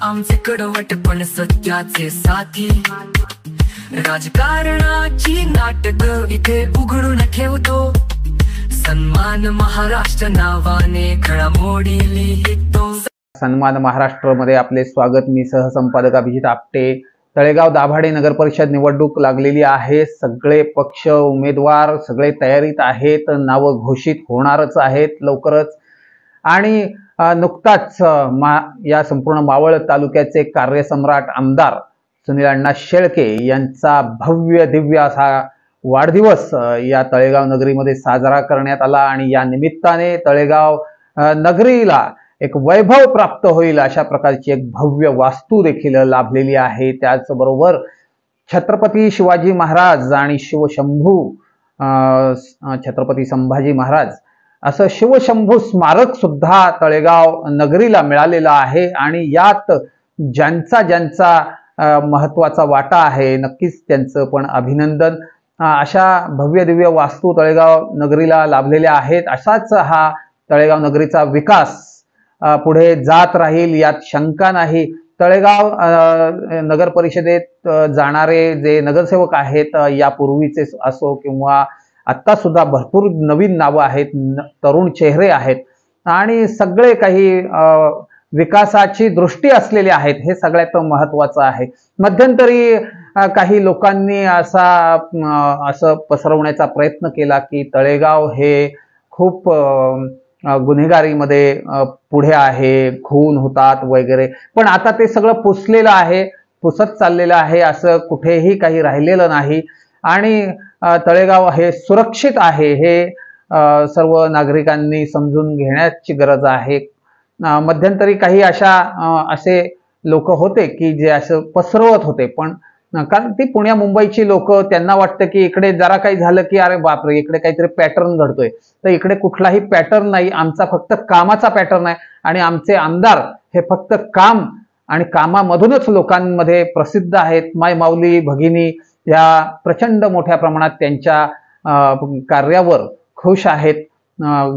आमचे कडवट पण सत्याचे साथी, राजकारणाची नाटक इथे उघडून ठेवतो, सन्मान महाराष्ट्र नावाने घडामोडी लिहितो। सन्मान महाराष्ट्र मध्ये आपले स्वागत। मी सहसंपादक अभिजित आपटे। तळेगाव दाभाडे नगर परिषद निवडणूक लागलेली आहे। सगळे पक्ष उमेदवार सगळे तयारीत आहेत, नाव घोषित होणारच आहेत लवकरच। आणि नुकताच या संपूर्ण मावळ तालुक्याचे कार्यसम्राट आमदार सुनील अण्णा शेळके यांचा भव्य दिव्य असा वाढदिवस या तळेगाव नगरीमध्ये साजरा करण्यात आला आणि या निमित्ताने तळेगाव नगरीला एक वैभव प्राप्त होईल अशा प्रकारची एक भव्य वास्तू देखील लाभलेली आहे। त्याचबरोबर छत्रपती शिवाजी महाराज आणि शिवशंभू छत्रपती संभाजी महाराज असं शिवशंभू स्मारक सुद्धा तळेगाव नगरीला मिळालेलं आहे। आणि यात ज्यांचा महत्त्वाचा वाटा आहे नक्कीच त्यांचं पण अभिनंदन। अशा भव्य दिव्य वास्तू तळेगाव नगरीला लाभलेल्या आहेत। असाच हा तळेगाव नगरीचा विकास पुढे जात राहील यात शंका नाही। तळेगाव नगर परिषदेत जाणारे जे नगरसेवक आहेत यापूर्वीचे असो किंवा आता सुद्धा भरपूर नवीन नावं आहेत, तरुण चेहरे आहेत आणि सगळे काही विकासाची दृष्टी असलेले आहेत, हे सगळ्यात महत्त्वाचं आहे। मध्यंतरी काही लोकांनी असं पसरवण्याचा प्रयत्न केला की तळेगाव हे खूप गुन्हेगारीमध्ये पुढे आहे, खून होतात वगैरे, पण आता ते सगळं पुसलेलं आहे, पुसत चाललेलं आहे, असं कुठेही काही राहिलेलं नाही। आणि तळेगाव हे सुरक्षित आहे हे सर्व नागरिकांनी समजून घेण्याची गरज आहे। मध्यंतरी काही असे लोक होते की जे असं पसरवत होते, पण कारण ती पुण्या मुंबईची लोक, त्यांना वाटतं की इकडे जरा काही झालं की अरे बापरे इकडे काहीतरी पॅटर्न घडतोय, तर इकडे कुठलाही पॅटर्न नाही, आमचा फक्त कामाचा पॅटर्न आहे आणि आमचे आमदार हे फक्त काम आणि कामामधूनच लोकांमध्ये प्रसिद्ध आहेत। माय माऊली भगिनी या प्रचंड मोठ्या प्रमाणात त्यांच्या कार्यावर खुश आहेत।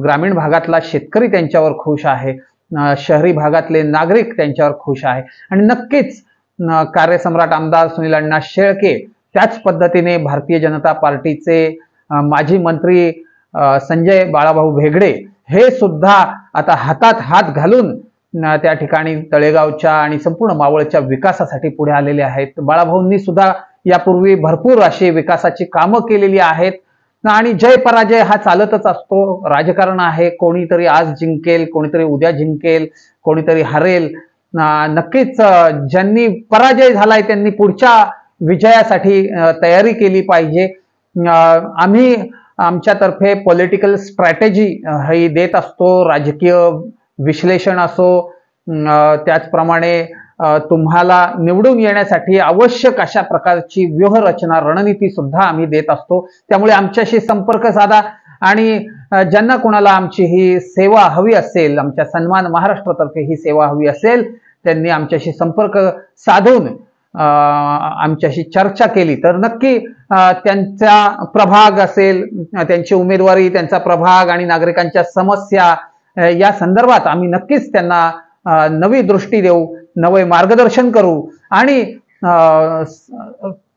ग्रामीण भागातला शेतकरी त्यांच्यावर खुश आहे, शहरी भागातले नागरिक त्यांच्यावर खुश आहे आणि नक्कीच कार्यसम्राट आमदार सुनील अण्णा शेळके, त्याच पद्धतीने भारतीय जनता पार्टीचे माजी मंत्री संजय बाळाभाऊ भेगडे हे सुद्धा आता हातात हात घालून त्या ठिकाणी तळेगावच्या आणि संपूर्ण मावळच्या विकासासाठी पुढे आलेले आहेत। बाळाभाऊंनी सुद्धा यापूर्वी भरपूर अशी विकासाची कामं केलेली आहेत आणि जय पराजय हा चालतच असतो, राजकारण आहे, कोणीतरी आज जिंकेल, कोणीतरी उद्या जिंकेल, कोणीतरी हरेल। नक्कीच ज्यांनी पराजय झालाय त्यांनी पुढच्या विजयासाठी तयारी केली पाहिजे। आम्ही आमच्यातर्फे पॉलिटिकल स्ट्रॅटेजी ही देत असतो, राजकीय विश्लेषण असो, त्याचप्रमाणे तुम्हाला निवडून येण्यासाठी आवश्यक अशा प्रकारची व्यूहरचना रणनीती सुद्धा आम्ही देत असतो। त्यामुळे आमच्याशी संपर्क साधा आणि ज्यांना कोणाला आमची ही सेवा हवी असेल, आमच्या सन्मान महाराष्ट्रातर्फे ही सेवा हवी असेल, त्यांनी आमच्याशी संपर्क साधून आमच्याशी चर्चा केली तर नक्की त्यांचा प्रभाग असेल, त्यांची उमेदवारी, त्यांचा प्रभाग आणि नागरिकांच्या समस्या या संदर्भात आम्ही नक्कीच त्यांना नवी दृष्टी देऊ, नवे मार्गदर्शन करू आणि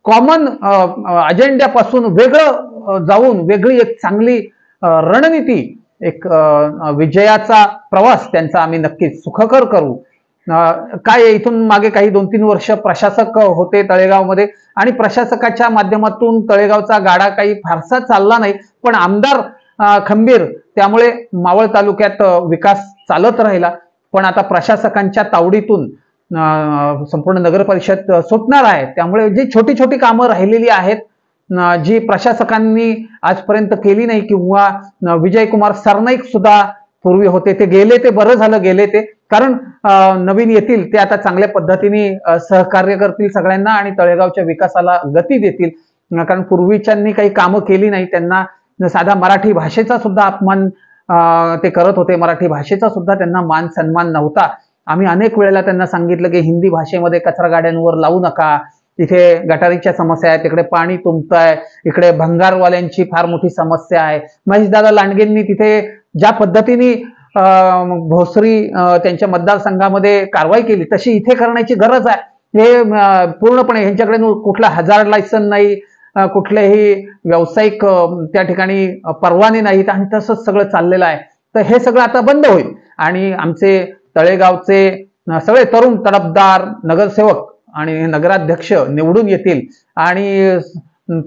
कॉमन अजेंड्यापासून वेगळं जाऊन वेगळी एक चांगली रणनीती, एक विजयाचा प्रवास त्यांचा आम्ही नक्कीच सुखकर करू। काय इथून मागे काही 2-3 वर्ष प्रशासक होते तळेगावमध्ये आणि प्रशासकाच्या माध्यमातून तळेगावचा गाडा काही फारसा चालला नाही, पण आमदार खंबीर, त्यामुळे मावळ तालुक्यात विकास चालत राहिला। पण आता प्रशासकांच्या तावडीतून संपूर्ण नगर परिषद सुटणार आहे, त्यामुळे जी छोटी छोटी कामं राहिलेली आहेत, जी प्रशासकांनी आजपर्यंत केली नाही किंवा विजयकुमार सरनाईक सुद्धा पूर्वी होते, ते गेले, ते बरं झालं गेले ते, कारण नवीन येतील ते आता चांगल्या पद्धतीने सहकार्य करतील सगळ्यांना आणि तळेगावच्या विकासाला गती देतील। कारण पूर्वीच्यांनी काही कामं केली नाही, त्यांना साधा मराठी भाषेचा सुद्धा अपमान ते करत होते, मराठी भाषेचा सुद्धा त्यांना मान सन्मान नव्हता। आम्ही अनेक वेळेला त्यांना सांगितलं की हिंदी भाषेमध्ये कचरा गाड्यांवर लावू नका, इथे गटारीच्या समस्या आहेत, तिकडे पाणी तुंबतंय, इकडे भंगारवाल्यांची फार मोठी समस्या आहे। महेशदादा लांडगेंनी तिथे ज्या पद्धतीने भोसरी त्यांच्या मतदारसंघामध्ये कारवाई केली तशी इथे करण्याची गरज आहे. हे पूर्णपणे ह्यांच्याकडे कुठला हजार्ड लायसन नाही, कुठलेही व्यावसायिक त्या ठिकाणी परवाने नाहीत आणि तसंच सगळं चाललेलं आहे. तर हे सगळं आता बंद होईल आणि आमचे तळेगावचे सगळे तरुण तडफदार नगरसेवक आणि नगराध्यक्ष निवडून येतील आणि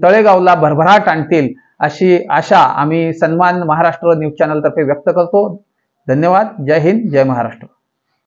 तळेगावला भरभराट आणतील अशी आशा आम्ही सन्मान महाराष्ट्र न्यूज चॅनल तर्फे व्यक्त करतो. धन्यवाद. जय हिंद, जय महाराष्ट्र.